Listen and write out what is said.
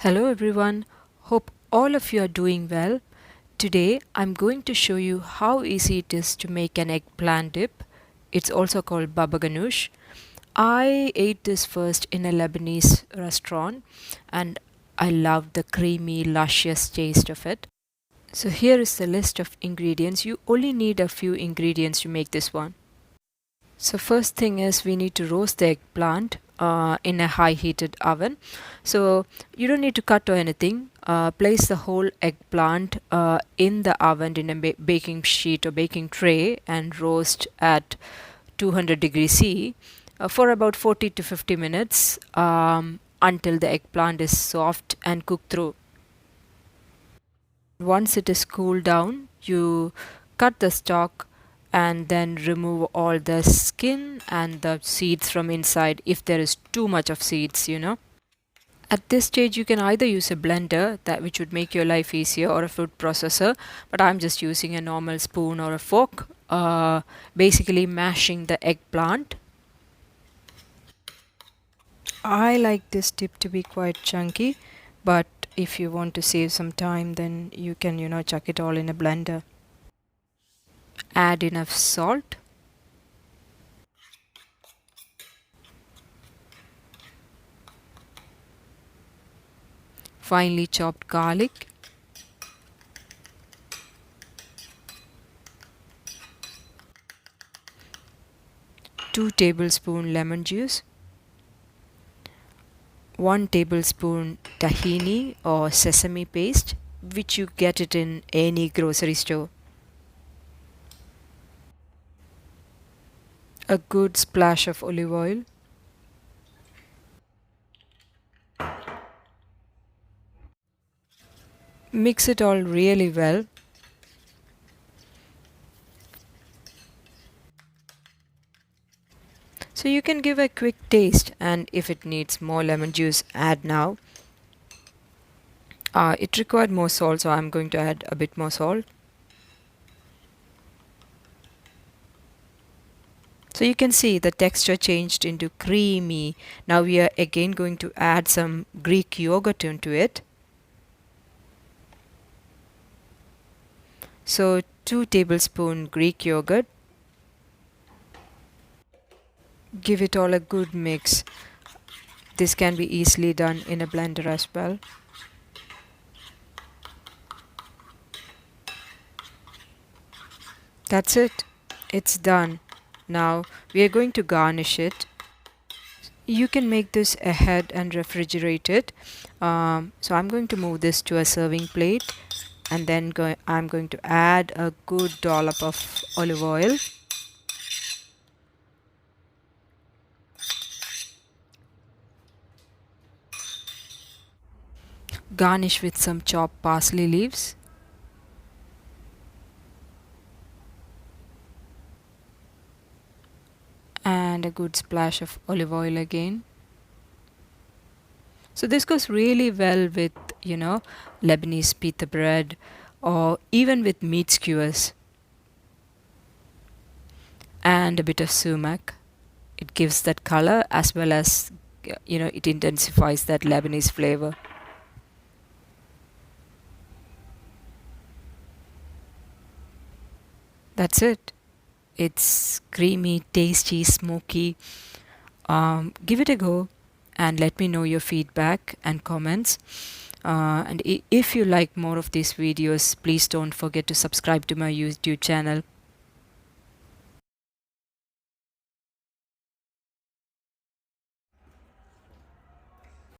Hello everyone, hope all of you are doing well. Today I'm going to show you how easy it is to make an eggplant dip. It's also called baba ganoush. I ate this first in a Lebanese restaurant and I loved the creamy, luscious taste of it. So here is the list of ingredients. You only need a few ingredients to make this one. So first thing is we need to roast the eggplant in a high heated oven. So you don't need to cut or anything. Place the whole eggplant in the oven in a baking sheet or baking tray and roast at 200 degrees C for about 40 to 50 minutes until the eggplant is soft and cooked through. Once it is cooled down, you cut the stalk and then remove all the skin and the seeds from inside if there is too much of seeds. At this stage you can either use a blender, that which would make your life easier, or a food processor, but I'm just using a normal spoon or a fork, basically mashing the eggplant. I like this dip to be quite chunky, but if you want to save some time, then you can chuck it all in a blender. Add enough salt, finely chopped garlic, 2 tablespoon lemon juice, 1 tablespoon tahini or sesame paste, which you get it in any grocery store, a good splash of olive oil, mix it all really well. So you can give a quick taste, and if it needs more lemon juice, add now. It required more salt, so I'm going to add a bit more salt. So you can see the texture changed into creamy. Now we are again going to add some Greek yogurt into it. So 2 tablespoon Greek yogurt. Give it all a good mix. This can be easily done in a blender as well. That's it. It's done. Now we are going to garnish it. You can make this ahead and refrigerate it. So I'm going to move this to a serving plate, and then I'm going to add a good dollop of olive oil. Garnish with some chopped parsley leaves. And a good splash of olive oil again. So this goes really well with, Lebanese pita bread or even with meat skewers. And a bit of sumac. It gives that color as well as, it intensifies that Lebanese flavor. That's it. It's creamy, tasty, smoky. Give it a go and let me know your feedback and comments. And if you like more of these videos, please don't forget to subscribe to my YouTube channel.